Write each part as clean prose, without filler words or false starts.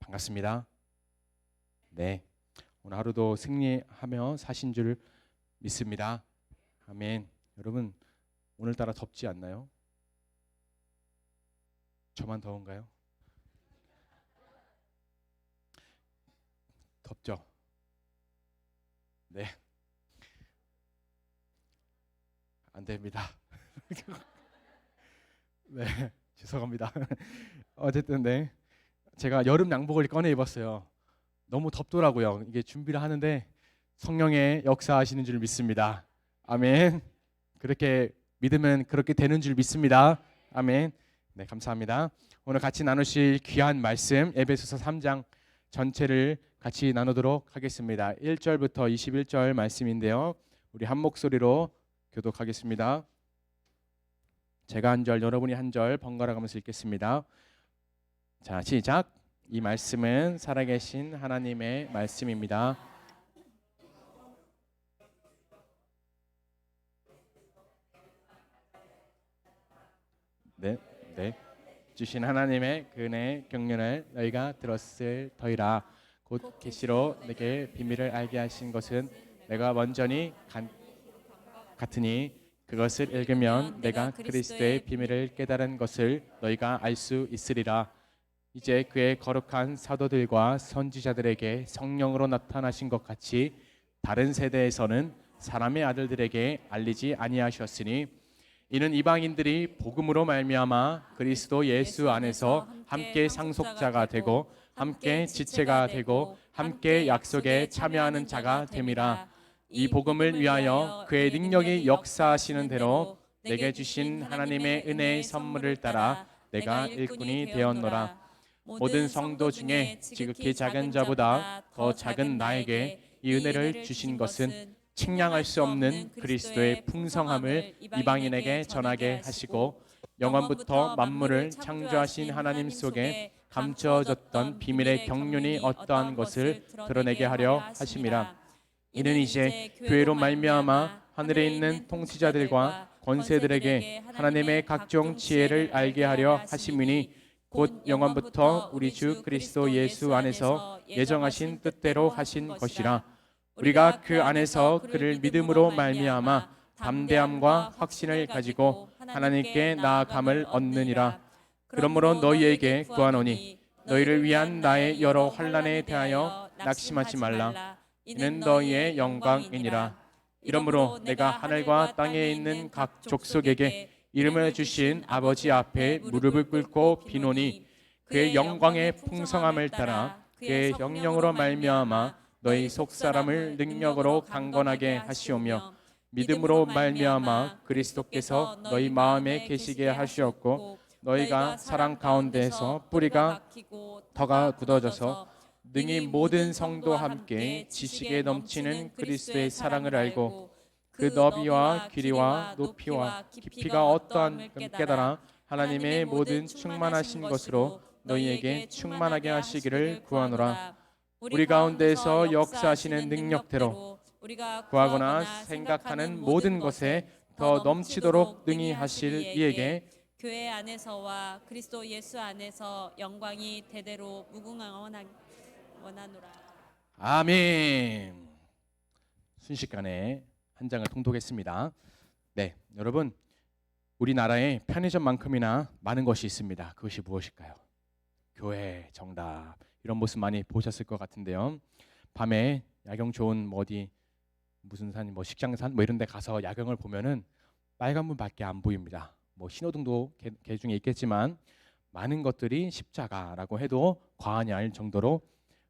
반갑습니다. 네, 오늘 하루도 승리하며 사신 줄 믿습니다. 아멘. 여러분, 오늘따라 덥지 않나요? 저만 더운가요? 덥죠? 네, 안 됩니다. 네, 죄송합니다. 어쨌든 네, 제가 여름 양복을 꺼내 입었어요. 너무 덥더라고요. 이게 준비를 하는데 성령의 역사하시는 줄 믿습니다. 아멘. 그렇게 믿으면 그렇게 되는 줄 믿습니다. 아멘. 네, 감사합니다. 오늘 같이 나누실 귀한 말씀 에베소서 3장 전체를 같이 나누도록 하겠습니다. 1절부터 21절 말씀인데요. 우리 한 목소리로 교독하겠습니다. 제가 한 절, 여러분이 한 절 번갈아 가면서 읽겠습니다. 자, 시작. 이 말씀은 살아계신 하나님의 말씀입니다. 네, 네. 주신 하나님의 그 은혜 경륜을 너희가 들었을 터이라. 곧 계시로 내게 비밀을 알게 하신 것은 내가 먼저니 같으니 그것을 읽으면 내가 그리스도의 비밀을 깨달은 것을 너희가 알 수 있으리라. 이제 그의 거룩한 사도들과 선지자들에게 성령으로 나타나신 것 같이 다른 세대에서는 사람의 아들들에게 알리지 아니하셨으니 이는 이방인들이 복음으로 말미암아 그리스도 예수 안에서 함께 상속자가 되고 함께 지체가 되고 함께 약속에 참여하는 자가 됨이라. 이 복음을 위하여 그의 능력이 역사하시는 대로 내게 주신 하나님의 은혜의 선물을 따라 내가 일꾼이 되었노라. 모든 성도 중에 지극히 작은 자보다 더 작은 나에게 이 은혜를 주신 것은 측량할 수 없는 그리스도의 풍성함을 이방인에게 전하게 하시고 영원부터 만물을 창조하신 하나님 속에 감추어졌던 비밀의 경륜이 어떠한 것을 드러내게 하려 하심이라. 이는 이제 교회로 말미암아 하늘에 있는 통치자들과 권세들에게 하나님의 각종 지혜를 알게 하려 하심이니 곧 영원부터 우리 주 그리스도 예수 안에서 예정하신 뜻대로 하신 것이라. 우리가 그 안에서 그를 믿음으로 말미암아 담대함과 확신을 가지고 하나님께 나아감을 얻느니라. 그러므로 너희에게 구하노니 너희를 위한 나의 여러 환난에 대하여 낙심하지 말라. 이는 너희의 영광이니라. 이러므로 내가 하늘과 땅에 있는 각 족속에게 이름을 주신 아버지 앞에 무릎을 꿇고 비노니 그의 영광의 풍성함을 따라 그의 영령으로 말미암아 너희 속사람을 능력으로 강건하게 하시오며 믿음으로 말미암아 그리스도께서 너희 마음에 계시게 하시었고 너희가 사랑 가운데에서 뿌리가 터가 굳어져서 능히 모든 성도 함께 지식에 넘치는 그리스도의 사랑을 알고 그 너비와 길이와 높이와 깊이가 어떠한 깨달아 하나님의 모든 충만하신 것으로 너희에게 충만하게 하시기를 구하노라. 우리 가운데서 역사하시는 능력대로 우리가 구하거나 생각하는 모든 것에 더 넘치도록 능히 하실 이에게 교회 안에서와 그리스도 예수 안에서 영광이 대대로 무궁하노라. 아멘. 순식간에 한 장을 통독했습니다. 네, 여러분, 우리나라에 편의점만큼이나 많은 것이 있습니다. 그것이 무엇일까요? 교회, 정답. 이런 모습 많이 보셨을 것 같은데요. 밤에 야경 좋은 어디 무슨 산, 뭐 식장산 뭐 이런 데 가서 야경을 보면은 빨간불밖에 안 보입니다. 뭐 신호등도 개 중에 있겠지만 많은 것들이 십자가라고 해도 과언이 아닐 정도로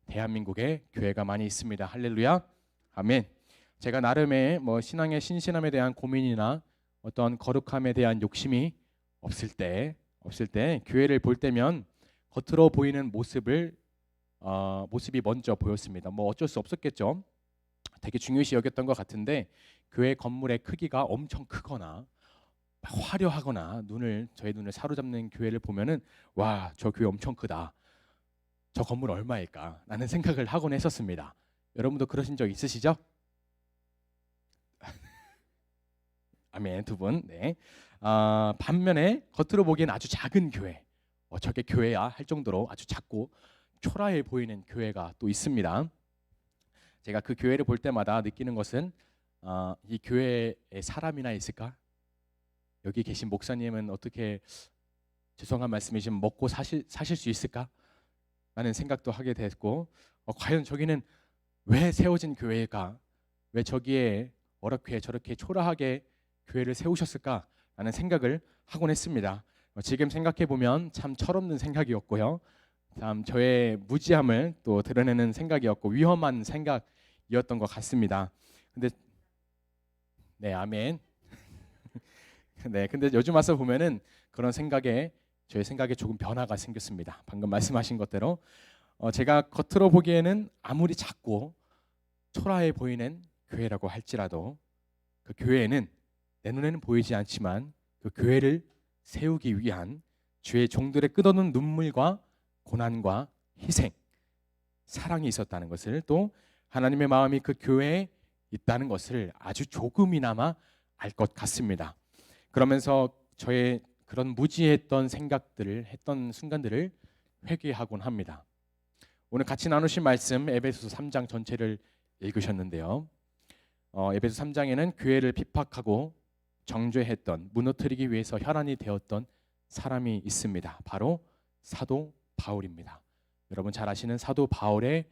대한민국에 교회가 많이 있습니다. 할렐루야. 아멘. 제가 나름의 뭐 신앙의 신실함에 대한 고민이나 어떤 거룩함에 대한 욕심이 없을 때 교회를 볼 때면 겉으로 보이는 모습이 먼저 보였습니다. 뭐 어쩔 수 없었겠죠. 되게 중요시 여겼던 것 같은데 교회 건물의 크기가 엄청 크거나 화려하거나 저의 눈을 사로잡는 교회를 보면은 와, 저 교회 엄청 크다. 저 건물 얼마일까? 라는 생각을 하곤 했었습니다. 여러분도 그러신 적 있으시죠? 아멘. 두 분. 네. 반면에 겉으로 보기엔 아주 작은 교회, 저게 교회야 할 정도로 아주 작고 초라해 보이는 교회가 또 있습니다. 제가 그 교회를 볼 때마다 느끼는 것은 이 교회에 사람이나 있을까? 여기 계신 목사님은 어떻게 죄송한 말씀이지만 먹고 사실 수 있을까? 라는 생각도 하게 됐고 과연 저기는 왜 세워진 교회일까? 왜 저기에 어렵게 저렇게 초라하게 교회를 세우셨을까? 라는 생각을 하곤 했습니다. 지금 생각해 보면 참 철없는 생각이었고요. 참 저의 무지함을 또 드러내는 생각이었고 위험한 생각이었던 것 같습니다. 근데 네, 아멘. 네, 근데 요즘 와서 보면은 그런 저의 생각에 조금 변화가 생겼습니다. 방금 말씀하신 것대로 제가 겉으로 보기에는 아무리 작고 초라해 보이는 교회라고 할지라도 그 교회에는 내 눈에는 보이지 않지만 그 교회를 세우기 위한 주의 종들의 끝없는 눈물과 고난과 희생, 사랑이 있었다는 것을 또 하나님의 마음이 그 교회에 있다는 것을 아주 조금이나마 알 것 같습니다. 그러면서 저의 그런 무지했던 생각들을 했던 순간들을 회개하곤 합니다. 오늘 같이 나누신 말씀 에베소서 3장 전체를 읽으셨는데요. 에베소 3장에는 교회를 핍박하고 정죄했던 무너뜨리기 위해서 혈안이 되었던 사람이 있습니다. 바로 사도 바울입니다. 여러분 잘 아시는 사도 바울의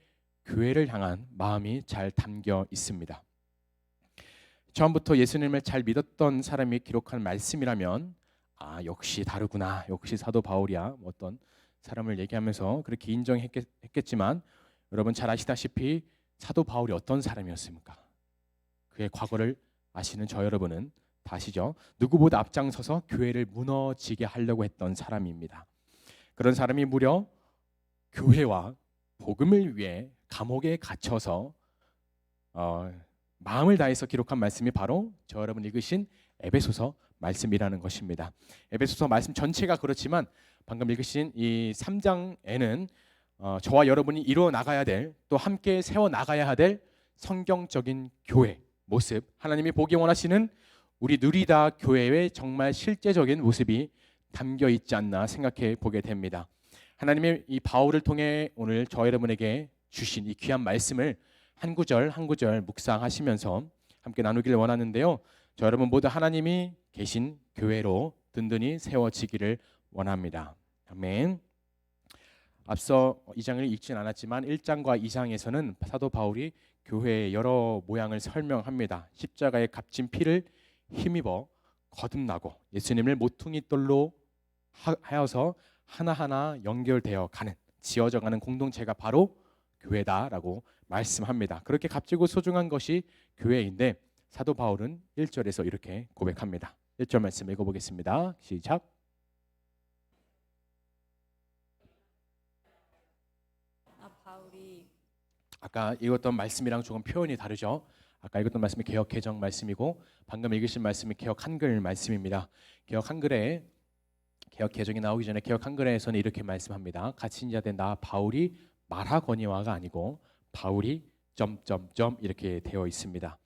교회를 향한 마음이 잘 담겨 있습니다. 처음부터 예수님을 잘 믿었던 사람이 기록한 말씀이라면 역시 다르구나, 역시 사도 바울이야, 어떤 사람을 얘기하면서 그렇게 인정했겠지만 여러분 잘 아시다시피 사도 바울이 어떤 사람이었습니까? 그의 과거를 아시는 저 여러분은 다 아시죠? 누구보다 앞장서서 교회를 무너지게 하려고 했던 사람입니다. 그런 사람이 무려 교회와 복음을 위해 감옥에 갇혀서 마음을 다해서 기록한 말씀이 바로 저 여러분 읽으신 에베소서 말씀이라는 것입니다. 에베소서 말씀 전체가 그렇지만 방금 읽으신 이 3장에는 저와 여러분이 이루어 나가야 될, 또 함께 세워 나가야 될 성경적인 교회 모습, 하나님이 보기 원하시는 우리 누리다 교회의 정말 실제적인 모습이 담겨 있지 않나 생각해 보게 됩니다. 하나님의 이 바울을 통해 오늘 저 여러분에게 주신 이 귀한 말씀을 한 구절 한 구절 묵상하시면서 함께 나누기를 원하는데요. 저 여러분 모두 하나님이 계신 교회로 든든히 세워지기를 원합니다. 아멘. 앞서 2장을 읽진 않았지만 1장과 2장에서는 사도 바울이 교회의 여러 모양을 설명합니다. 십자가의 값진 피를 힘입어 거듭나고 예수님을 모퉁이 돌로 하여서 하나하나 연결되어 가는, 지어져 가는 공동체가 바로 교회다라고 말씀합니다. 그렇게 값지고 소중한 것이 교회인데 사도 바울은 1절에서 이렇게 고백합니다. 1절 말씀 읽어보겠습니다. 시작. 바울이 아까 읽었던 말씀이랑 조금 표현이 다르죠. 아까 읽었던 말씀이 개역 개정 말씀이고 방금 읽으신 말씀이 개역 한글 말씀입니다. 개역 한글에 개역 개정이 나오기 전에 개역 한글에서는 이렇게 말씀합니다. 갇힌 자 된 나 바울이 말하거니와가 아니고 바울이 점점점 이렇게 되어 있습니다.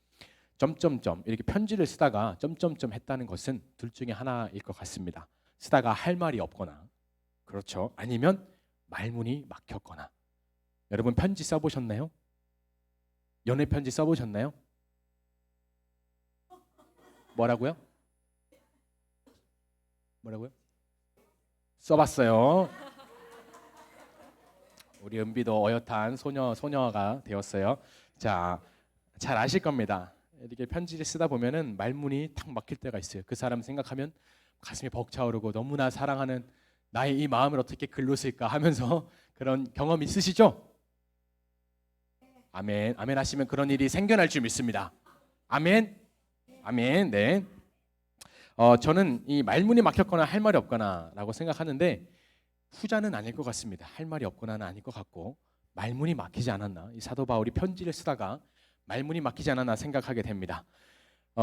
점점점 이렇게 편지를 쓰다가 점점점 했다는 것은 둘 중에 하나일 것 같습니다. 쓰다가 할 말이 없거나, 그렇죠, 아니면 말문이 막혔거나. 여러분 편지 써보셨나요? 연애 편지 써보셨나요? 뭐라고요? 뭐라고요? 써봤어요. 우리 은비도 어엿한 소녀가 되었어요. 자, 잘 아실 겁니다. 이렇게 편지를 쓰다 보면은 말문이 탁 막힐 때가 있어요. 그 사람 생각하면 가슴이 벅차오르고 너무나 사랑하는 나의 이 마음을 어떻게 글로 쓸까 하면서 그런 경험 있으시죠? 아멘. 아멘 하시면 그런 일이 생겨날 줄 믿습니다. 아멘. 아멘. 네. 저는 이 말문이 막혔거나 할 말이 없거나라고 생각하는데 후자는 아닐 것 같습니다. 할 말이 없거나는 아닐 것 같고 말문이 막히지 않았나, 이 사도 바울이 편지를 쓰다가 말문이 막히지 않았나 생각하게 됩니다.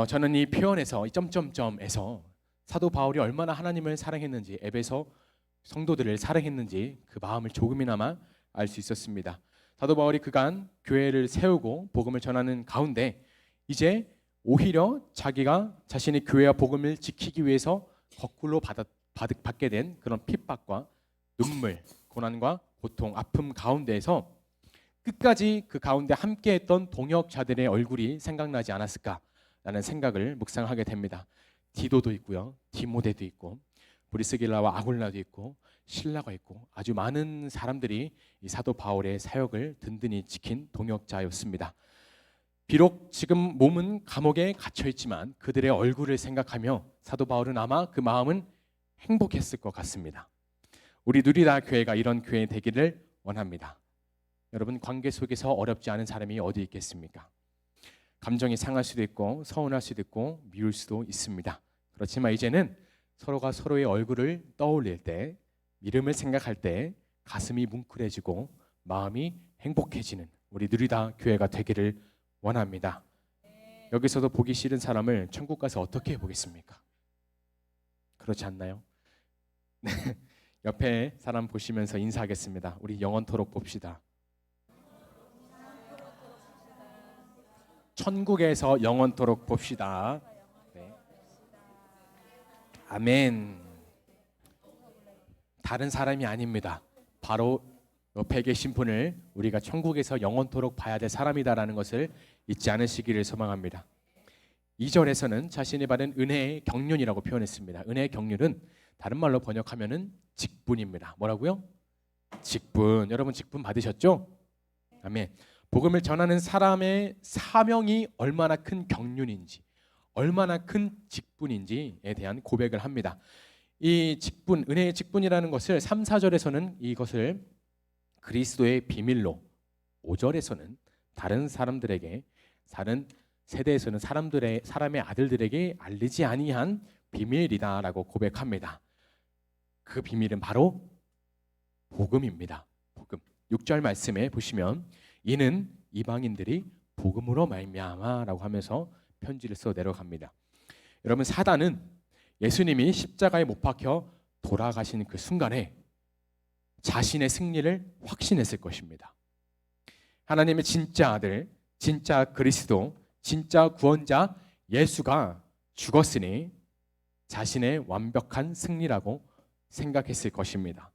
저는 이 표현에서 이 점점점에서 사도 바울이 얼마나 하나님을 사랑했는지, 에베소 성도들을 사랑했는지 그 마음을 조금이나마 알 수 있었습니다. 사도 바울이 그간 교회를 세우고 복음을 전하는 가운데 이제 오히려 자기가 자신의 교회와 복음을 지키기 위해서 거꾸로 받게 된 그런 핍박과 눈물, 고난과 고통, 아픔 가운데에서 끝까지 그 가운데 함께했던 동역자들의 얼굴이 생각나지 않았을까라는 생각을 묵상하게 됩니다. 디도도 있고요, 디모데도 있고, 브리스길라와 아굴라도 있고, 신라가 있고, 아주 많은 사람들이 이 사도 바울의 사역을 든든히 지킨 동역자였습니다. 비록 지금 몸은 감옥에 갇혀 있지만 그들의 얼굴을 생각하며 사도 바울은 아마 그 마음은 행복했을 것 같습니다. 우리 누리다 교회가 이런 교회 되기를 원합니다. 여러분, 관계 속에서 어렵지 않은 사람이 어디 있겠습니까? 감정이 상할 수도 있고 서운할 수도 있고 미울 수도 있습니다. 그렇지만 이제는 서로가 서로의 얼굴을 떠올릴 때, 이름을 생각할 때 가슴이 뭉클해지고 마음이 행복해지는 우리 누리다 교회가 되기를 원합니다. 여기서도 보기 싫은 사람을 천국 가서 어떻게 보겠습니까? 그렇지 않나요? 네. 옆에 사람 보시면서 인사하겠습니다. 우리 영원토록 봅시다. 천국에서 영원토록 봅시다. 네. 아멘. 다른 사람이 아닙니다. 바로 옆에 계신 분을 우리가 천국에서 영원토록 봐야 될 사람이다라는 것을 잊지 않으시기를 소망합니다. 2절에서는 자신이 받은 은혜의 경륜이라고 표현했습니다. 은혜의 경륜은 다른 말로 번역하면은 직분입니다. 뭐라고요? 직분. 여러분 직분 받으셨죠? 아멘. 복음을 전하는 사람의 사명이 얼마나 큰 경륜인지, 얼마나 큰 직분인지에 대한 고백을 합니다. 이 직분, 은혜의 직분이라는 것을 3, 4절에서는 이것을 그리스도의 비밀로, 5절에서는 다른 사람들에게, 다른 세대에서는 사람의 아들들에게 알리지 아니한 비밀이다라고 고백합니다. 그 비밀은 바로 복음입니다. 복음. 6절 말씀에 보시면 이는 이방인들이 복음으로 말미암아라고 하면서 편지를 써 내려갑니다. 여러분, 사단은 예수님이 십자가에 못 박혀 돌아가신 그 순간에 자신의 승리를 확신했을 것입니다. 하나님의 진짜 아들, 진짜 그리스도, 진짜 구원자 예수가 죽었으니 자신의 완벽한 승리라고 생각했을 것입니다.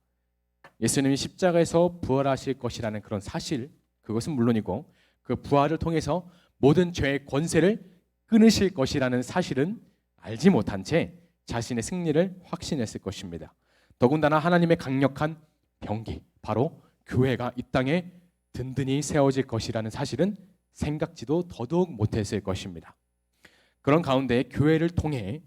예수님이 십자가에서 부활하실 것이라는 그런 사실, 그것은 물론이고 그 부활을 통해서 모든 죄의 권세를 끊으실 것이라는 사실은 알지 못한 채 자신의 승리를 확신했을 것입니다. 더군다나 하나님의 강력한 병기, 바로 교회가 이 땅에 든든히 세워질 것이라는 사실은 생각지도 더더욱 못했을 것입니다. 그런 가운데 교회를 통해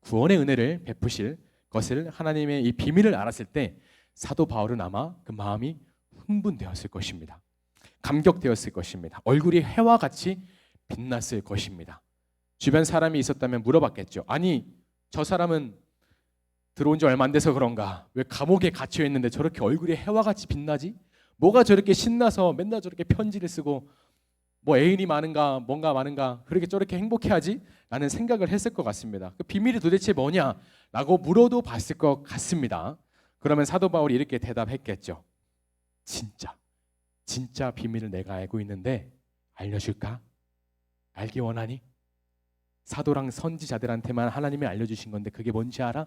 구원의 은혜를 베푸실 것을, 하나님의 이 비밀을 알았을 때 사도 바울은 아마 그 마음이 흥분되었을 것입니다. 감격되었을 것입니다. 얼굴이 해와 같이 빛났을 것입니다. 주변 사람이 있었다면 물어봤겠죠. 아니, 저 사람은 들어온 지 얼마 안 돼서 그런가? 왜 감옥에 갇혀 있는데 저렇게 얼굴이 해와 같이 빛나지? 뭐가 저렇게 신나서 맨날 저렇게 편지를 쓰고 뭐 애인이 많은가 뭔가 많은가 그렇게 저렇게 행복해하지? 라는 생각을 했을 것 같습니다. 그 비밀이 도대체 뭐냐? 라고 물어도 봤을 것 같습니다. 그러면 사도 바울이 이렇게 대답했겠죠. 진짜 비밀을 내가 알고 있는데 알려줄까? 알기 원하니? 사도랑 선지자들한테만 하나님이 알려주신 건데 그게 뭔지 알아?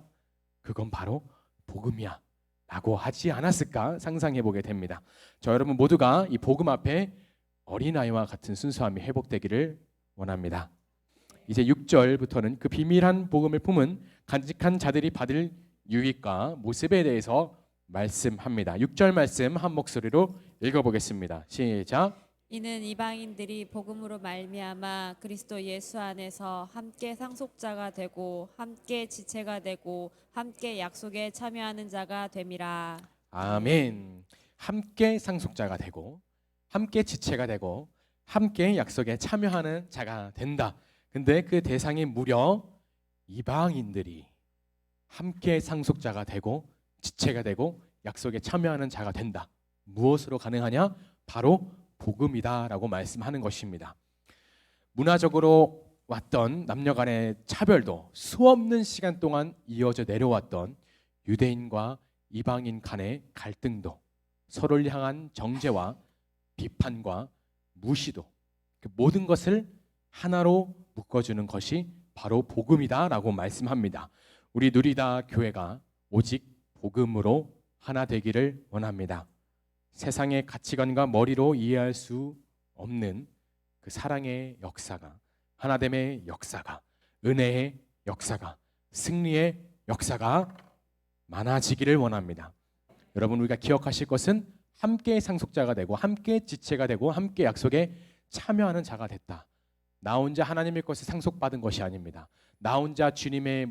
그건 바로 복음이야 라고 하지 않았을까 상상해보게 됩니다. 저 여러분 모두가 이 복음 앞에 어린아이와 같은 순수함이 회복되기를 원합니다. 이제 6절부터는 그 비밀한 복음을 품은 간직한 자들이 받을 유익과 모습에 대해서 말씀합니다. 6절 말씀 한 목소리로 읽어보겠습니다. 시작. 이는 이방인들이 복음으로 말미암아 그리스도 예수 안에서 함께 상속자가 되고 함께 지체가 되고 함께 약속에 참여하는 자가 됨이라. 아멘. 함께 상속자가 되고 함께 지체가 되고 함께 약속에 참여하는 자가 된다. 근데 그 대상이 무려 이방인들이 함께 상속자가 되고 지체가 되고 약속에 참여하는 자가 된다. 무엇으로 가능하냐? 바로 복음이다라고 말씀하는 것입니다. 문화적으로 왔던 남녀 간의 차별도 수없는 시간 동안 이어져 내려왔던 유대인과 이방인 간의 갈등도, 서로를 향한 정죄와 비판과 무시도, 그 모든 것을 하나로 묶어주는 것이 바로 복음이다라고 말씀합니다. 우리 누리다 교회가 오직 복음으로 하나 되기를 원합니다. 세상의 가치관과 머리로 이해할 수 없는 그 사랑의 역사가, 하나됨의 역사가, 은혜의 역사가, 승리의 역사가 많아지기를 원합니다. 여러분, 우리가 기억하실 것은 함께 상속자가 되고 함께 지체가 되고 함께 약속에 참여하는 자가 됐다. 나 혼자 하나님의 것을 상속받은 것이 아닙니다. 나 혼자 주님을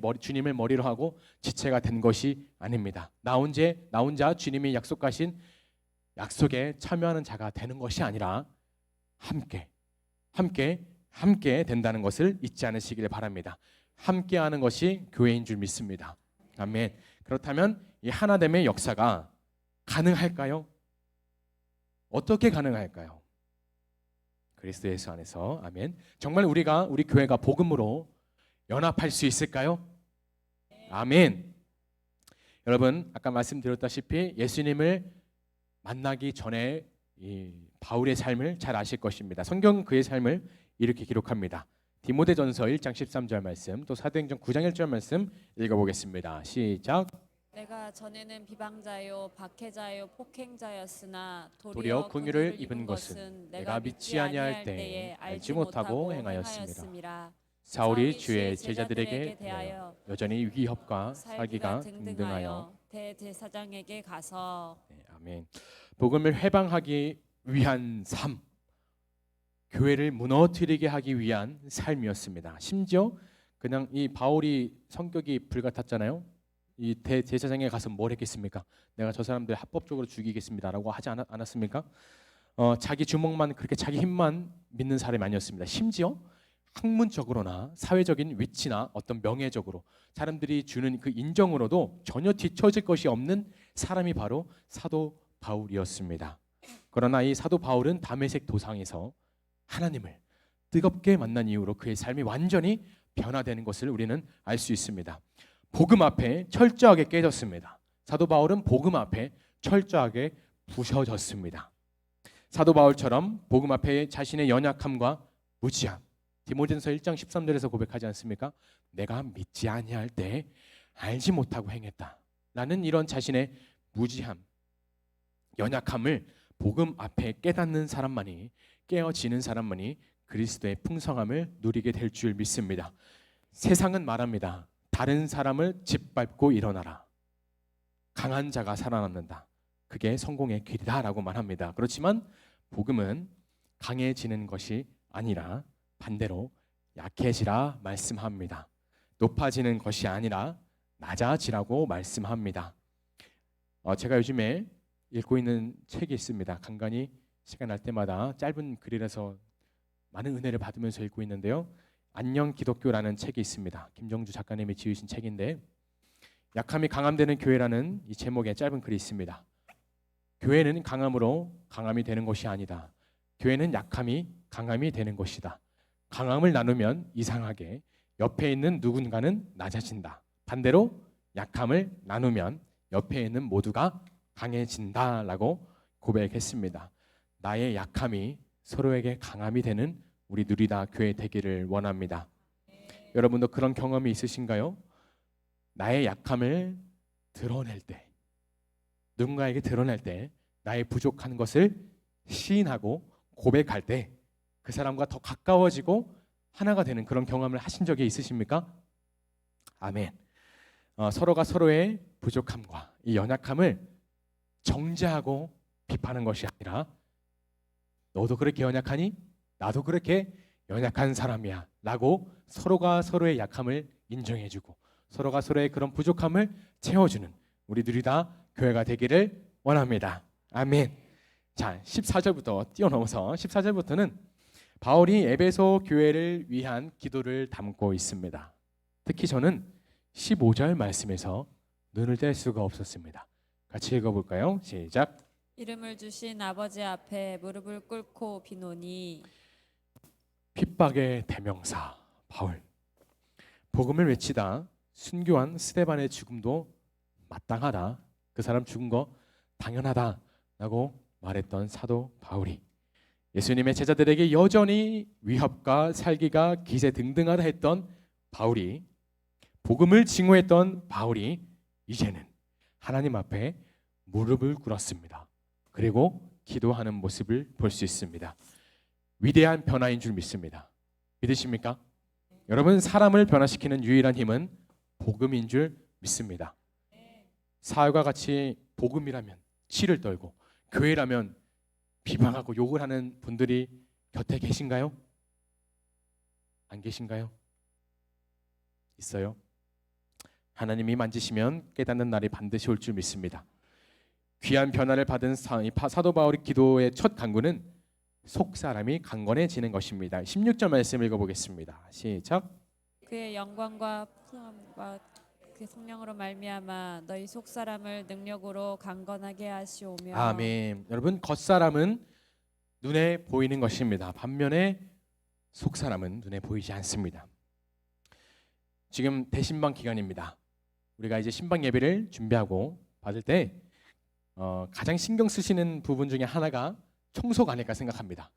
머리로 하고 지체가 된 것이 아닙니다. 나 혼자 주님이 약속하신 약속에 참여하는 자가 되는 것이 아니라 함께 된다는 것을 잊지 않으시길 바랍니다. 함께하는 것이 교회인 줄 믿습니다. 아멘. 그렇다면 이 하나됨의 역사가 가능할까요? 어떻게 가능할까요? 그리스도 예수 안에서. 아멘. 정말 우리 교회가 복음으로 연합할 수 있을까요? 아멘. 여러분, 아까 말씀드렸다시피 예수님을 만나기 전에 이 바울의 삶을 잘 아실 것입니다. 성경 그의 삶을 이렇게 기록합니다. 디모데전서 1장 13절 말씀, 또 사도행전 9장 1절 말씀 읽어보겠습니다. 시작. 내가 전에는 비방자요 박해자요 폭행자였으나 도리어 긍휼을 입은 것은 내가 믿지 아니할 때에 알지 못하고 행하였습니다. 사울이 주의 제자들에게 대하여 여전히 위협과 사기가 등등하여 대제사장에게 가서 아멘. 복음을 회방하기 위한 삶, 교회를 무너뜨리게 하기 위한 삶이었습니다. 심지어 그냥 이 바울이 성격이 불같았잖아요. 이 대제사장에 가서 뭘 했겠습니까? 내가 저 사람들 합법적으로 죽이겠습니다라고 하지 않았습니까? 자기 주먹만, 그렇게 자기 힘만 믿는 사람이 아니었습니다. 심지어 학문적으로나 사회적인 위치나 어떤 명예적으로 사람들이 주는 그 인정으로도 전혀 뒤처질 것이 없는 사람이 바로 사도 바울이었습니다. 그러나 이 사도 바울은 다메섹 도상에서 하나님을 뜨겁게 만난 이후로 그의 삶이 완전히 변화되는 것을 우리는 알 수 있습니다. 복음 앞에 철저하게 깨졌습니다. 사도 바울은 복음 앞에 철저하게 부셔졌습니다. 사도 바울처럼 복음 앞에 자신의 연약함과 무지함, 디모데전서 1장 13절에서 고백하지 않습니까? 내가 믿지 아니할 때 알지 못하고 행했다 라는 이런 자신의 무지함, 연약함을 복음 앞에 깨닫는 사람만이, 깨어지는 사람만이 그리스도의 풍성함을 누리게 될 줄 믿습니다. 세상은 말합니다. 다른 사람을 짓밟고 일어나라. 강한 자가 살아남는다. 그게 성공의 길이다 라고 말합니다. 그렇지만 복음은 강해지는 것이 아니라 반대로 약해지라 말씀합니다. 높아지는 것이 아니라 낮아지라고 말씀합니다. 제가 요즘에 읽고 있는 책이 있습니다. 간간히 시간 날 때마다 짧은 글이라서 많은 은혜를 받으면서 읽고 있는데요. 안녕 기독교라는 책이 있습니다. 김정주 작가님이 지으신 책인데, 약함이 강함되는 교회라는 이 제목의 짧은 글이 있습니다. 교회는 강함으로 강함이 되는 것이 아니다. 교회는 약함이 강함이 되는 것이다. 강함을 나누면 이상하게 옆에 있는 누군가는 낮아진다. 반대로 약함을 나누면 옆에 있는 모두가 강해진다라고 고백했습니다. 나의 약함이 서로에게 강함이 되는 우리 누리다 교회 되기를 원합니다. 여러분도 그런 경험이 있으신가요? 나의 약함을 드러낼 때, 누군가에게 드러낼 때, 나의 부족한 것을 시인하고 고백할 때 그 사람과 더 가까워지고 하나가 되는 그런 경험을 하신 적이 있으십니까? 아멘. 서로가 서로의 부족함과 이 연약함을 정죄하고 비판하는 것이 아니라, 너도 그렇게 연약하니? 나도 그렇게 연약한 사람이야 라고 서로가 서로의 약함을 인정해주고 서로가 서로의 그런 부족함을 채워주는 우리들이 다 교회가 되기를 원합니다. 아멘. 자, 14절부터 뛰어넘어서 14절부터는 바울이 에베소 교회를 위한 기도를 담고 있습니다. 특히 저는 15절 말씀에서 눈을 뗄 수가 없었습니다. 같이 읽어볼까요? 시작. 이름을 주신 아버지 앞에 무릎을 꿇고 비노니. 핍박의 대명사 바울, 복음을 외치다 순교한 스데반의 죽음도 마땅하다, 그 사람 죽은 거 당연하다라고 말했던 사도 바울이 예수님의 제자들에게 여전히 위협과 살기가 기세등등하다 했던 바울이, 복음을 증오했던 바울이 이제는 하나님 앞에 무릎을 꿇었습니다. 그리고 기도하는 모습을 볼 수 있습니다. 위대한 변화인 줄 믿습니다. 믿으십니까? 여러분, 사람을 변화시키는 유일한 힘은 복음인 줄 믿습니다. 사울과 같이 복음이라면 치를 떨고 교회라면 비방하고 욕을 하는 분들이 곁에 계신가요? 안 계신가요? 있어요. 하나님이 만지시면 깨닫는 날이 반드시 올 줄 믿습니다. 귀한 변화를 받은 사도 바울의 기도의 첫 간구는 속 사람이 강건해지는 것입니다. 16절 말씀 읽어보겠습니다. 시작. 그의 영광과 풍성함과 그 성령으로 말미암아 너희 속 사람을 능력으로 강건하게 하시오며. 아멘. 여러분, 겉사람은 눈에 보이는 것입니다. 반면에 속 사람은 눈에 보이지 않습니다. 지금 대신방 기간입니다. 우리가 이제 신방 예배를 준비하고 받을 때 가장 신경 쓰시는 부분 중에 하나가 청소가 아닐까 생각합니다.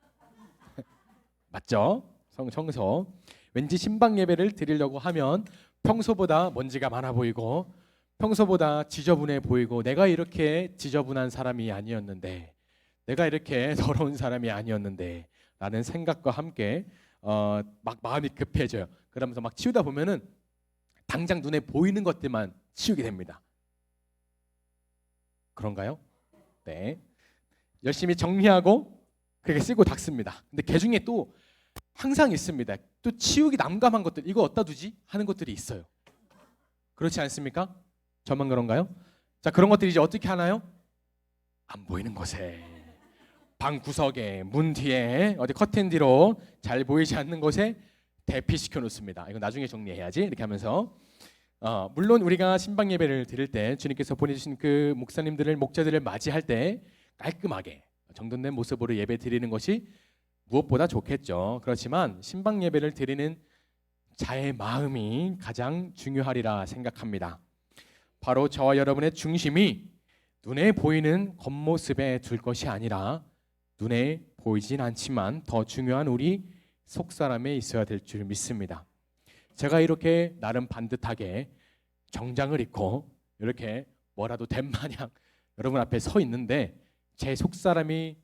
맞죠? 청소. 왠지 신방 예배를 드리려고 하면 평소보다 먼지가 많아 보이고 평소보다 지저분해 보이고 내가 이렇게 지저분한 사람이 아니었는데 내가 이렇게 더러운 사람이 아니었는데 라는 생각과 함께 막 마음이 급해져요. 그러면서 막 치우다 보면은 당장 눈에 보이는 것들만 치우게 됩니다. 그런가요? 네. 열심히 정리하고 그렇게 쓰고 닦습니다. 근데 그 중에 또 항상 있습니다. 또 치우기 난감한 것들, 이거 어디다 두지? 하는 것들이 있어요. 그렇지 않습니까? 저만 그런가요? 자, 그런 것들이 이제 어떻게 하나요? 안 보이는 곳에, 방 구석에, 문 뒤에, 어디 커튼 뒤로 잘 보이지 않는 곳에 대피시켜 놓습니다. 이거 나중에 정리해야지. 이렇게 하면서 물론 우리가 신방 예배를 드릴 때 주님께서 보내주신 그 목사님들을, 목자들을 맞이할 때 깔끔하게 정돈된 모습으로 예배 드리는 것이 무엇보다 좋겠죠. 그렇지만 신방 예배를 드리는 자의 마음이 가장 중요하리라 생각합니다. 바로 저와 여러분의 중심이 눈에 보이는 겉모습에 둘 것이 아니라 눈에 보이진 않지만 더 중요한 우리 속사람에 있어야 될 줄 믿습니다. 제가 이렇게 나름 반듯하게 정장을 입고 이렇게 뭐라도 된 마냥 여러분 앞에 서 있는데 제 속사람이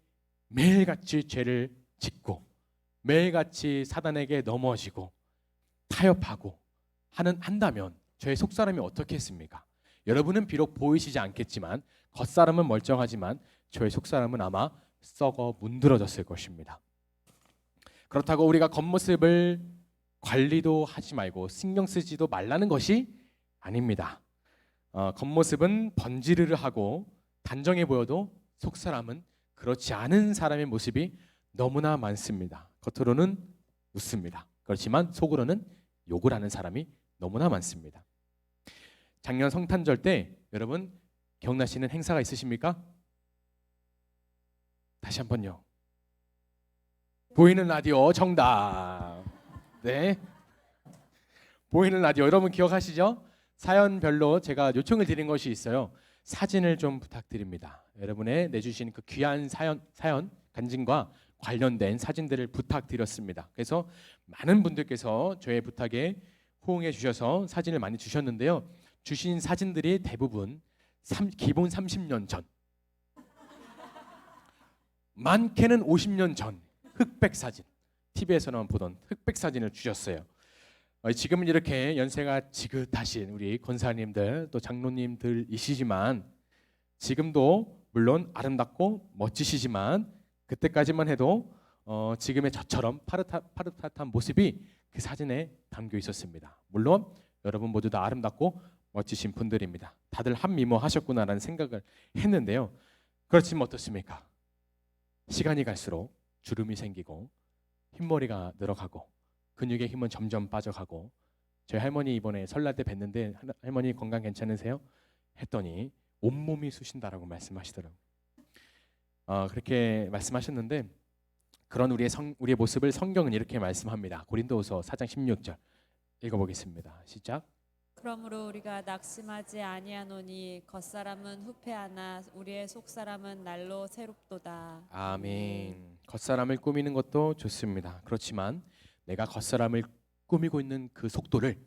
매일같이 죄를 짓고 매일같이 사단에게 넘어지고 타협하고 한다면 저의 속사람이 어떻게 했습니까? 여러분은 비록 보이시지 않겠지만 겉사람은 멀쩡하지만 저의 속사람은 아마 썩어 문드러졌을 것입니다. 그렇다고 우리가 겉모습을 관리도 하지 말고 신경 쓰지도 말라는 것이 아닙니다. 겉모습은 번지르르하고 단정해 보여도 속사람은 그렇지 않은 사람의 모습이 너무나 많습니다. 겉으로는 웃습니다. 그렇지만 속으로는 욕을 하는 사람이 너무나 많습니다. 작년 성탄절 때 여러분 기억나시는 행사가 있으십니까? 다시 한번요. 보이는 라디오 정답. 네. 보이는 라디오 여러분 기억하시죠? 사연별로 제가 요청을 드린 것이 있어요. 사진을 좀 부탁드립니다. 여러분의 내주신 그 귀한 사연 간증과 관련된 사진들을 부탁드렸습니다. 그래서 많은 분들께서 저의 부탁에 호응해 주셔서 사진을 많이 주셨는데요. 주신 사진들이 대부분 기본 30년 전, 많게는 50년 전 흑백 사진, TV에서만 보던 흑백 사진을 주셨어요. 지금은 이렇게 연세가 지긋하신 우리 권사님들 또 장로님들이시지만 지금도 물론 아름답고 멋지시지만 그때까지만 해도 지금의 저처럼 파릇파릇한 모습이 그 사진에 담겨 있었습니다. 물론 여러분 모두 다 아름답고 멋지신 분들입니다. 다들 한미모 하셨구나라는 생각을 했는데요. 그렇지만 어떻습니까? 시간이 갈수록 주름이 생기고 흰머리가 늘어가고 근육의 힘은 점점 빠져가고 저희 할머니 이번에 설날 때 뵀는데 할머니 건강 괜찮으세요? 했더니 온몸이 쑤신다라고 말씀하시더라고요. 그렇게 말씀하셨는데 그런 우리의 모습을 성경은 이렇게 말씀합니다. 고린도후서 4장 16절 읽어보겠습니다. 시작. 그러므로 우리가 낙심하지 아니하노니 겉사람은 후패하나 우리의 속사람은 날로 새롭도다. 아멘. 겉사람을 꾸미는 것도 좋습니다. 그렇지만 내가 겉사람을 꾸미고 있는 그 속도를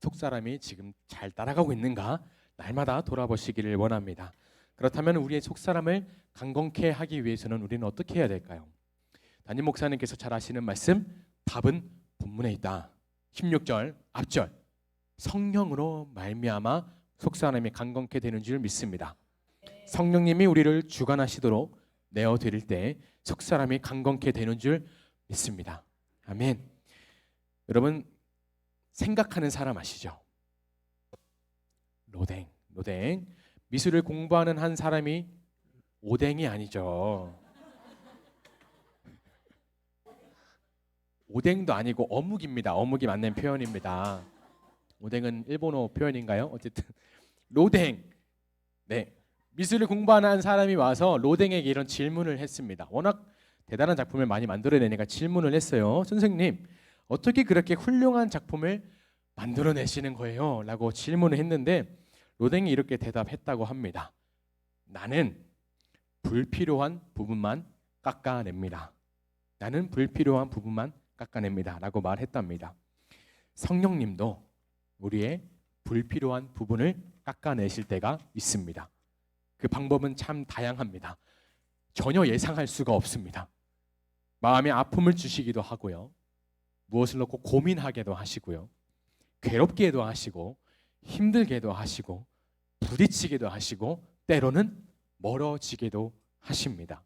속사람이 지금 잘 따라가고 있는가 날마다 돌아보시기를 원합니다. 그렇다면 우리의 속사람을 강건케 하기 위해서는 우리는 어떻게 해야 될까요? 담임 목사님께서 잘 아시는 말씀, 답은 본문에 있다. 16절 앞절, 성령으로 말미암아 속사람이 강건케 되는 줄 믿습니다. 성령님이 우리를 주관하시도록 내어드릴 때 속사람이 강건케 되는 줄 믿습니다. 아멘. 여러분, 생각하는 사람 아시죠? 로댕. 미술을 공부하는 한 사람이 오뎅이 아니죠. 오뎅도 아니고 어묵입니다. 어묵이 맞는 표현입니다. 오뎅은 일본어 표현인가요? 어쨌든 로댕. 네, 미술을 공부하는 한 사람이 와서 로댕에게 이런 질문을 했습니다. 워낙 대단한 작품을 많이 만들어내니까 질문을 했어요. 선생님, 어떻게 그렇게 훌륭한 작품을 만들어내시는 거예요? 라고 질문을 했는데 로댕이 이렇게 대답했다고 합니다. 나는 불필요한 부분만 깎아냅니다. 나는 불필요한 부분만 깎아냅니다. 라고 말했답니다. 성령님도 우리의 불필요한 부분을 깎아내실 때가 있습니다. 그 방법은 참 다양합니다. 전혀 예상할 수가 없습니다. 마음에 아픔을 주시기도 하고요. 무엇을 놓고 고민하게도 하시고요. 괴롭게도 하시고 힘들게도 하시고 부딪히게도 하시고 때로는 멀어지게도 하십니다.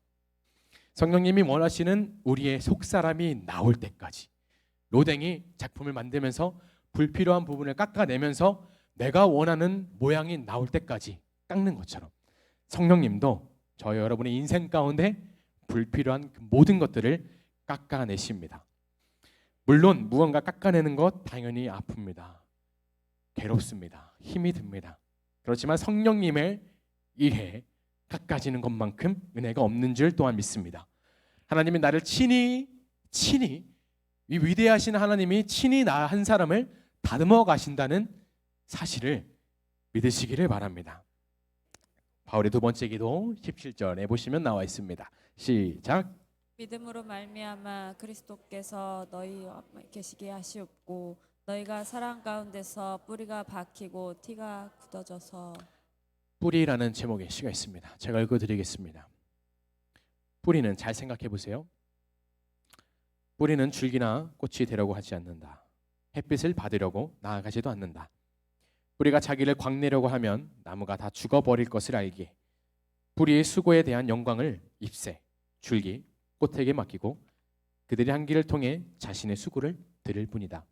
성령님이 원하시는 우리의 속사람이 나올 때까지, 로댕이 작품을 만들면서 불필요한 부분을 깎아내면서 내가 원하는 모양이 나올 때까지 깎는 것처럼 성령님도 저 여러분의 인생 가운데 불필요한 그 모든 것들을 깎아내십니다. 물론 무언가 깎아내는 것 당연히 아픕니다. 괴롭습니다. 힘이 듭니다. 그렇지만 성령님의 일에 깎아지는 것만큼 은혜가 없는 줄 또한 믿습니다. 하나님이 나를 친히 이 위대하신 하나님이 친히 나 한 사람을 다듬어 가신다는 사실을 믿으시기를 바랍니다. 바울의 두 번째 기도 17절에 보시면 나와 있습니다. 시작. 믿음으로 말미암아 그리스도께서 너희 계시게 하시옵고 너희가 사랑 가운데서 뿌리가 박히고 티가 굳어져서. 뿌리라는 제목의 시가 있습니다. 제가 읽어드리겠습니다. 뿌리는, 잘 생각해 보세요. 뿌리는 줄기나 꽃이 되려고 하지 않는다. 햇빛을 받으려고 나아가지도 않는다. 뿌리가 자기를 광내려고 하면 나무가 다 죽어버릴 것을 알기에 뿌리의 수고에 대한 영광을 잎새, 줄기, 꽃에게 맡기고 그들이 한 길을 통해 자신의 수고를 들을 뿐이다.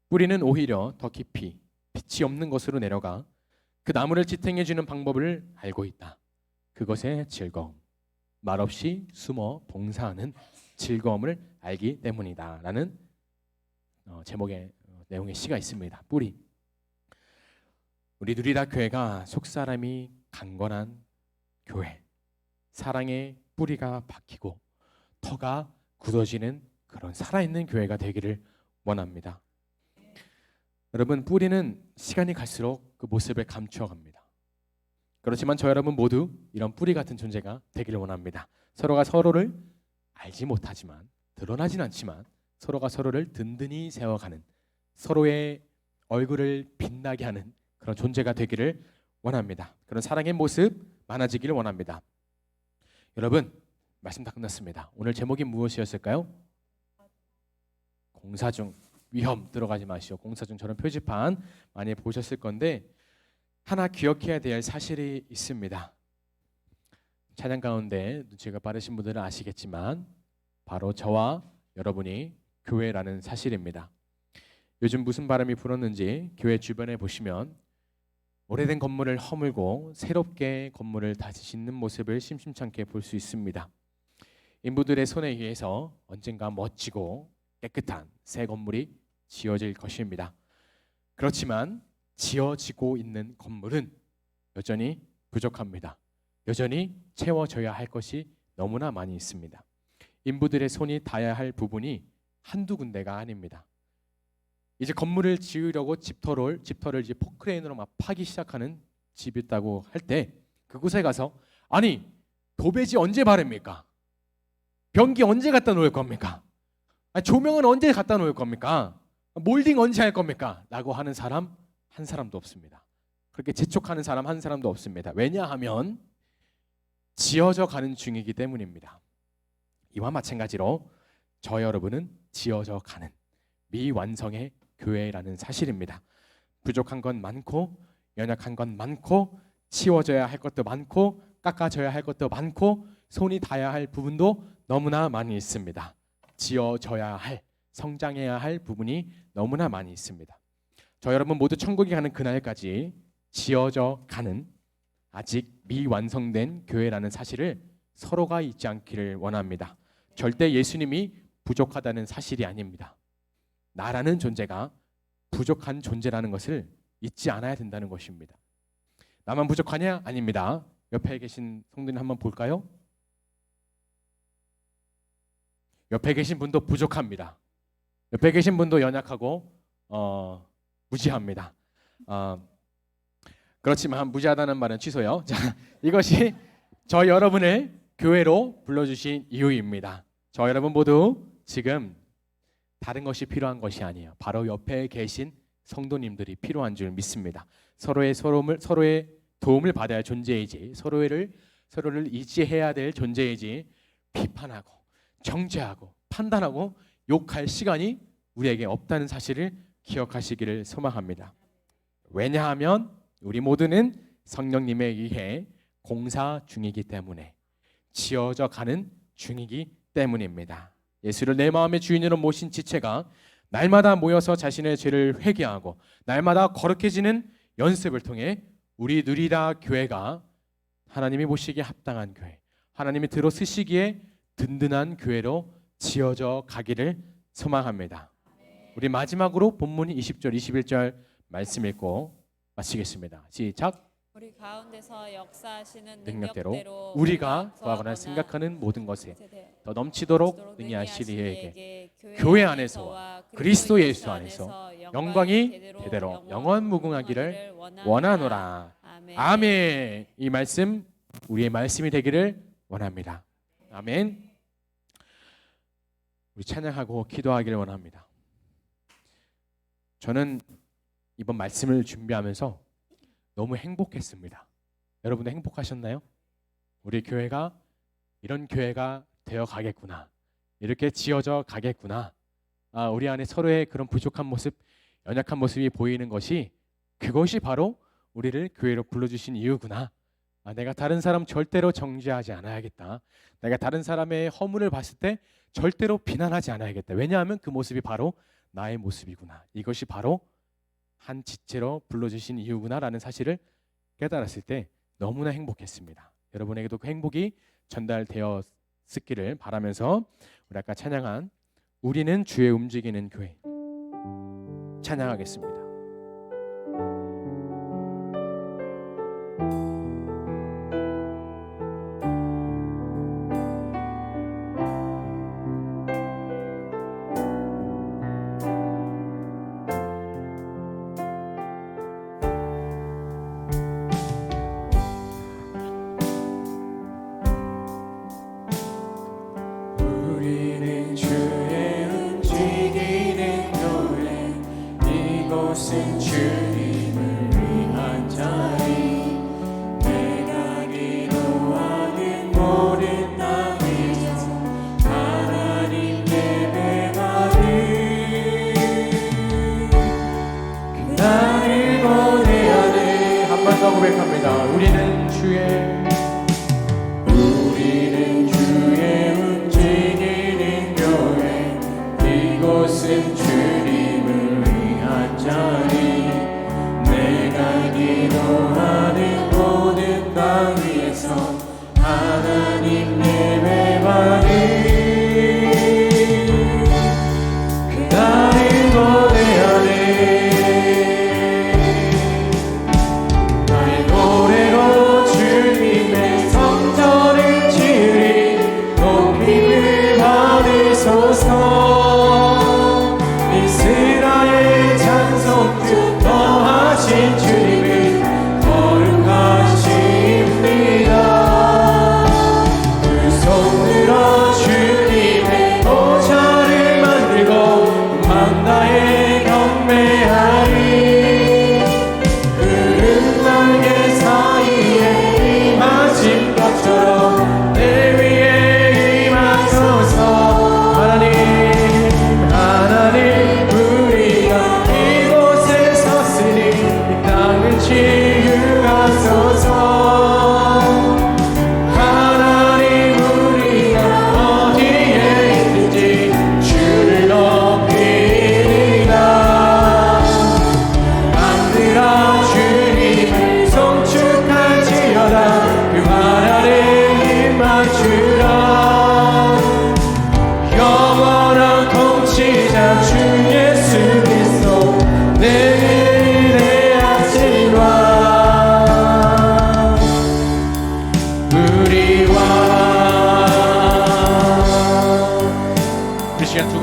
뿌리는 오히려 더 깊이 빛이 없는 곳으로 내려가 그 나무를 지탱해 주는 방법을 알고 있다. 그것의 즐거움, 말없이 숨어 봉사하는 즐거움을 알기 때문이다. 라는 제목의 내용의 시가 있습니다. 뿌리. 우리 누리다 교회가 속사람이 강건한 교회, 사랑의 뿌리가 박히고 터가 굳어지는 그런 살아있는 교회가 되기를 원합니다. 여러분, 뿌리는 시간이 갈수록 그 모습을 감추어갑니다. 그렇지만 저 여러분 모두 이런 뿌리 같은 존재가 되기를 원합니다. 서로가 서로를 알지 못하지만, 드러나진 않지만 서로가 서로를 든든히 세워가는, 서로의 얼굴을 빛나게 하는 그런 존재가 되기를 원합니다. 그런 사랑의 모습 많아지기를 원합니다. 여러분, 말씀 다 끝났습니다. 오늘 제목이 무엇이었을까요? 공사 중. 위험 들어가지 마시오. 공사 중. 저런 표지판 많이 보셨을 건데 하나 기억해야 될 사실이 있습니다. 찬양 가운데 눈치가 빠르신 분들은 아시겠지만 바로 저와 여러분이 교회라는 사실입니다. 요즘 무슨 바람이 불었는지 교회 주변에 보시면 오래된 건물을 허물고 새롭게 건물을 다시 짓는 모습을 심심찮게 볼 수 있습니다. 인부들의 손에 의해서 언젠가 멋지고 깨끗한 새 건물이 지어질 것입니다. 그렇지만 지어지고 있는 건물은 여전히 부족합니다. 여전히 채워져야 할 것이 너무나 많이 있습니다. 인부들의 손이 닿아야 할 부분이 한두 군데가 아닙니다. 이제 건물을 지으려고 집터를 이제 포크레인으로 막 파기 시작하는 집이 있다고 할 때 그곳에 가서 아니 도배지 언제 바릅니까? 변기 언제 갖다 놓을 겁니까? 아니, 조명은 언제 갖다 놓을 겁니까? 몰딩 언제 할 겁니까? 라고 하는 사람 한 사람도 없습니다. 그렇게 재촉하는 사람 한 사람도 없습니다. 왜냐하면 지어져 가는 중이기 때문입니다. 이와 마찬가지로 저 여러분은 지어져 가는 미완성의 교회라는 사실입니다. 부족한 건 많고 연약한 건 많고 치워져야 할 것도 많고 깎아져야 할 것도 많고 손이 닿아야 할 부분도 너무나 많이 있습니다. 지어져야 할, 성장해야 할 부분이 너무나 많이 있습니다. 저 여러분 모두 천국에 가는 그날까지 지어져 가는 아직 미완성된 교회라는 사실을 서로가 잊지 않기를 원합니다. 절대 예수님이 부족하다는 사실이 아닙니다. 나라는 존재가 부족한 존재라는 것을 잊지 않아야 된다는 것입니다. 나만 부족하냐? 아닙니다. 옆에 계신 성도님 한번 볼까요? 옆에 계신 분도 부족합니다. 옆에 계신 분도 연약하고 무지합니다. 그렇지만 무지하다는 말은 취소요. 자, 이것이 저 여러분을 교회로 불러주신 이유입니다. 저 여러분 모두 지금 다른 것이 필요한 것이 아니에요. 바로 옆에 계신 성도님들이 필요한 줄 믿습니다. 서로의 도움을 받아야 할 존재이지, 서로를 이지해야 될 존재이지, 비판하고 정죄하고 판단하고 욕할 시간이 우리에게 없다는 사실을 기억하시기를 소망합니다. 왜냐하면 우리 모두는 성령님에 의해 공사 중이기 때문에, 지어져 가는 중이기 때문입니다. 예수를 내 마음의 주인으로 모신 지체가 날마다 모여서 자신의 죄를 회개하고 날마다 거룩해지는 연습을 통해 우리 누리다 교회가 하나님이 보시기에 합당한 교회, 하나님이 들어 쓰시기에 든든한 교회로 지어져 가기를 소망합니다. 우리 마지막으로 본문 20절 21절 말씀 읽고 마치겠습니다. 시작. 우리 가운데서 역사하시는 능력대로 능력대로 우리가 구하거나 생각하는 모든 것에 더 넘치도록 능히 하시리 이에게 교회 안에서와 그리스도 예수 안에서 영광이 대대로 영원 무궁하기를 원하노라. 아멘. 이 말씀 우리의 말씀이 되기를 원합니다. 아멘. 우리 찬양하고 기도하기를 원합니다. 저는 이번 말씀을 준비하면서 너무 행복했습니다. 여러분도 행복하셨나요? 우리 교회가 이런 교회가 되어 가겠구나, 이렇게 지어져 가겠구나, 우리 안에 서로의 그런 부족한 모습, 연약한 모습이 보이는 것이, 그것이 바로 우리를 교회로 불러주신 이유구나. 내가 다른 사람 절대로 정죄하지 않아야겠다. 내가 다른 사람의 허물을 봤을 때 절대로 비난하지 않아야겠다. 왜냐하면 그 모습이 바로 나의 모습이구나. 이것이 바로 한 지체로 불러주신 이유구나라는 사실을 깨달았을 때 너무나 행복했습니다. 여러분에게도 그 행복이 전달되었기를 바라면서 우리 아까 찬양한 우리는 주의 움직이는 교회 찬양하겠습니다. 이곳은 주님을 위한 자리, 내가 기도하는 모든 땅에서 하나님 예배하는 그날을 보내야 돼. 한 번 더 고백합니다. 우리는 주의 움직이는 교회, 이곳은 주님을 위한 자리, 내가 기도하는 모든 땅 위에서 하나님 예배받는 그날을 보내야 돼. 나의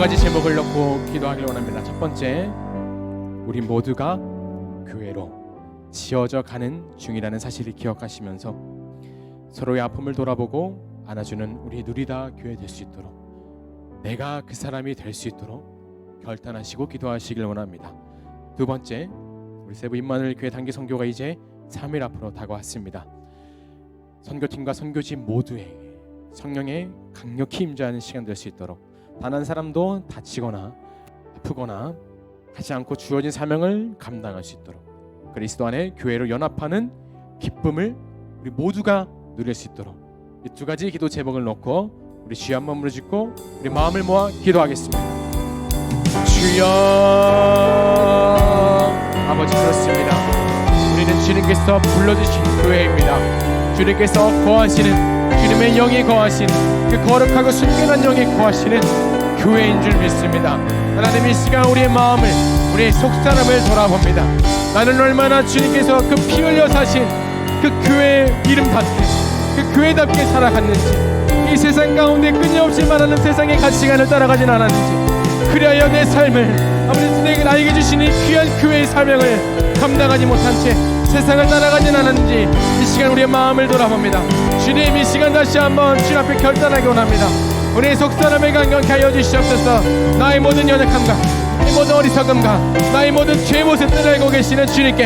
가지 제목을 넣고 기도하길 원합니다. 첫 번째, 우리 모두가 교회로 지어져 가는 중이라는 사실을 기억하시면서 서로의 아픔을 돌아보고 안아주는 우리 누리다 교회 될 수 있도록, 내가 그 사람이 될 수 있도록 결단하시고 기도하시길 원합니다. 두 번째, 우리 세부 임마누엘 교회 단기 선교가 이제 3일 앞으로 다가왔습니다. 선교팀과 선교진 모두에게 성령의 강력히 임재하는 시간 될 수 있도록, 단 한 사람도 다치거나 아프거나 하지 않고 주어진 사명을 감당할 수 있도록, 그리스도 안에 교회로 연합하는 기쁨을 우리 모두가 누릴 수 있도록, 이 두 가지 기도 제목을 놓고 우리 주여 한번 무릎짓고 우리 마음을 모아 기도하겠습니다. 주여, 아버지, 그렇습니다. 우리는 주님께서 불러주신 교회입니다. 주님께서 거하시는, 주님의 영이 거하시는, 그 거룩하고 순결한 영이 거하시는 교회인 줄 믿습니다. 하나님, 이 시간 우리의 마음을, 우리의 속사람을 돌아봅니다. 나는 얼마나 주님께서 그 피 흘려 사신 그 교회의 이름답게, 그 교회답게 살아갔는지, 이 세상 가운데 끊임없이 말하는 세상의 가치관을 따라가진 않았는지, 그리하여 내 삶을, 아버지 내게 나에게 주신 이 귀한 교회의 사명을 감당하지 못한 채 세상을 따라가진 않았는지 이 시간 우리의 마음을 돌아봅니다. 주님, 이 시간 다시 한번 주님 앞에 결단하기 원합니다. 우리의 속사람을 강건케 하여 주시옵소서. 나의 모든 연약함과 나의 모든 어리석음과 나의 모든 죄의 모습들을 알고 계시는 주님께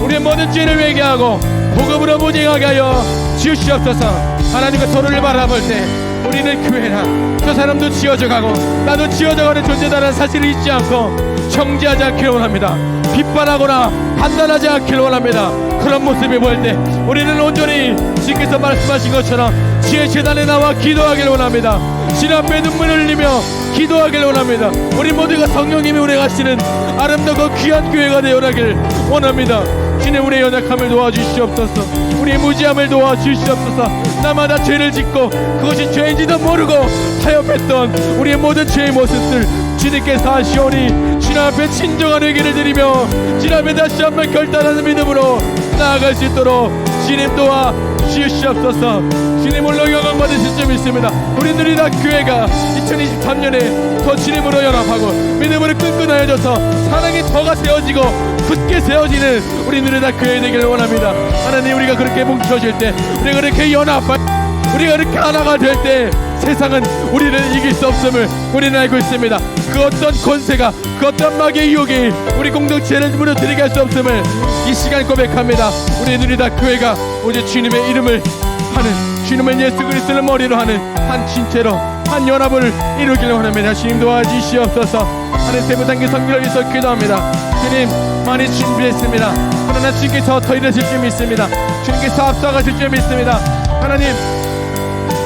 우리의 모든 죄를 회개하고 복음으로 무장하게 하여 주시옵소서. 하나님과 서로를 바라볼 때 우리는 교회라, 저 사람도 지어져 가고 나도 지어져 가는 존재다라는 사실을 잊지 않고 정죄하지 않기를 원합니다. 비판하거나 판단하지 않기를 원합니다. 그런 모습이 보일 때 우리는 온전히 주께서 말씀하신 것처럼 지혜 재단에 나와 기도하기를 원합니다. 신 앞에 눈물을 흘리며 기도하기를 원합니다. 우리 모두가 성령님이 운행하시는 아름답고 귀한 교회가 되어가기를 원합니다. 주님, 우리의 연약함을 도와주시옵소서. 우리의 무지함을 도와주시옵소서. 나마다 죄를 짓고 그것이 죄인지도 모르고 타협했던 우리의 모든 죄의 모습들 주님께서 하시오니 주님 앞에 진정한 회개를 드리며 주님 앞에 다시 한번 결단하는 믿음으로 나아갈 수 있도록 주님 도와 주시옵소서. 주님 홀로 영광 받으실 줄 믿습니다. 우리 누리다 교회가 2023년에 더 주님으로 연합하고 믿음으로 끈끈하여져서 사랑이 더가 세워지고 굳게 세워지는 우리 누리다 교회 되기를 원합니다. 하나님, 우리가 그렇게 뭉쳐질 때, 우리가 그렇게 연합할, 우리가 그렇게 하나가 될 때 세상은 우리를 이길 수 없음을 우리는 알고 있습니다. 그 어떤 권세가, 그 어떤 마귀의 유혹이 우리 공동체를 무너뜨리게 할 수 없음을 이 시간 고백합니다. 우리 누리다 교회가 오직 주님의 이름을 하는, 주님은 예수 그리스도를 머리로 하는 한 진체로 한 연합을 이루기를 원합니다. 주님 도와주시옵소서. 하나님, 세부 단계 선교를 위해서 기도합니다. 주님, 많이 준비했습니다. 그러나 주님께서 더 이루실 줄 믿습니다. 주님께서 앞서가실 줄 믿습니다. 하나님,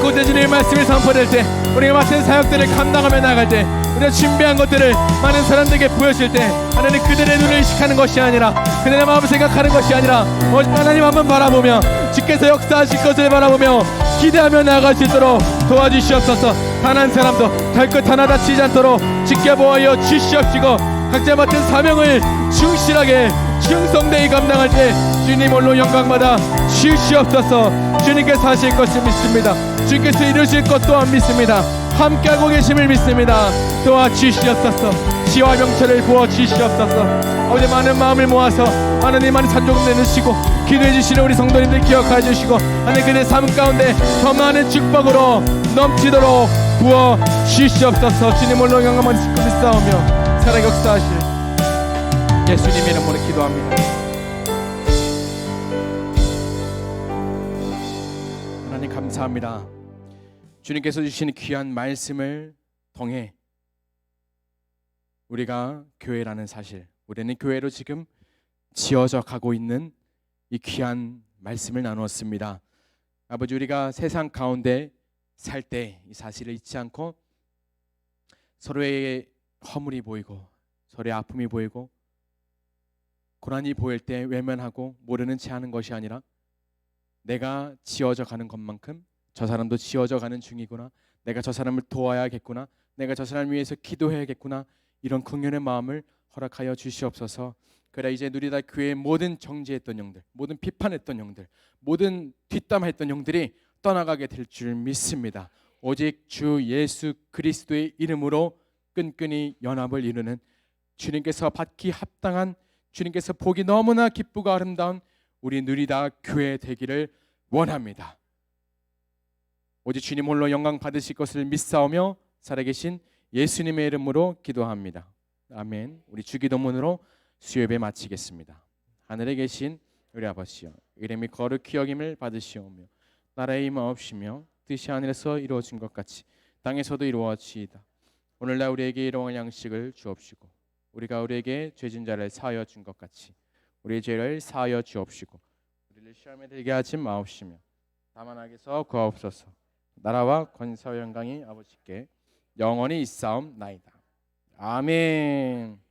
그곳에 주님의 말씀이 선포될 때, 우리가 맡은 사역들을 감당하며 나갈 때, 우리가 준비한 것들을 많은 사람들에게 보여줄 때, 하나님 그들의 눈을 의식하는 것이 아니라, 그들의 마음을 생각하는 것이 아니라 오직 하나님 한번 바라보며 주께서 역사하실 것을 바라보며 기대하며 나아갈 수 있도록 도와주시옵소서. 단 한 사람도 발끝 하나 다치지 않도록 지켜보아 주시옵시고, 각자 맡은 사명을 충실하게 충성되이 감당할 때 주님 홀로 영광받아 주시옵소서. 주님께서 하실 것을 믿습니다. 주님께서 이루실 것 또한 믿습니다. 함께하고 계심을 믿습니다. 도와주시옵소서. 지와 명철을 부어주시옵소서. 어제 많은 마음을 모아서 하나님 많은 산조금 내주시고 기도해 주시는 우리 성도님들 기억하여 주시고, 하나님 그들의 삶 가운데 더 많은 축복으로 넘치도록 부어주시옵소서. 주님 홀로 영광만 짓고 싸우며 살아 역사하실 예수님의 이름으로 기도합니다. 하나님 감사합니다. 주님께서 주시는 귀한 말씀을 통해 우리가 교회라는 사실, 우리는 교회로 지금 지어져 가고 있는 이 귀한 말씀을 나누었습니다. 아버지, 우리가 세상 가운데 살 때 이 사실을 잊지 않고 서로의 허물이 보이고 서로의 아픔이 보이고 고난이 보일 때 외면하고 모르는 채 하는 것이 아니라, 내가 지어져 가는 것만큼 저 사람도 지어져 가는 중이구나, 내가 저 사람을 도와야겠구나, 내가 저 사람을 위해서 기도해야겠구나, 이런 긍휼의 마음을 허락하여 주시옵소서. 그래 이제 누리다 교회의 모든 정죄했던 영들, 모든 비판했던 영들, 모든 뒷담화했던 영들이 떠나가게 될 줄 믿습니다. 오직 주 예수 그리스도의 이름으로 끈끈이 연합을 이루는 주님께서 받기 합당한, 주님께서 보기 너무나 기쁘고 아름다운 우리 누리다 교회 되기를 원합니다. 오직 주님 홀로 영광 받으실 것을 믿사오며 살아계신 예수님의 이름으로 기도합니다. 아멘. 우리 주기도문으로 수요예배 마치겠습니다. 하늘에 계신 우리 아버지여, 이름이 거룩히 여김을 받으시오며 나라의 임하옵시며 뜻이 하늘에서 이루어진 것 같이 땅에서도 이루어지이다. 오늘날 우리에게 일용할 양식을 주옵시고 우리가 우리에게 죄진 자를 사하여 준 것 같이 우리의 죄를 사하여 주옵시고 우리를 시험에 들게 하지 마옵시며 다만 악에서 구하옵소서. 나라와 권세와 영광이 아버지께 영원히 있사옵나이다. 아멘.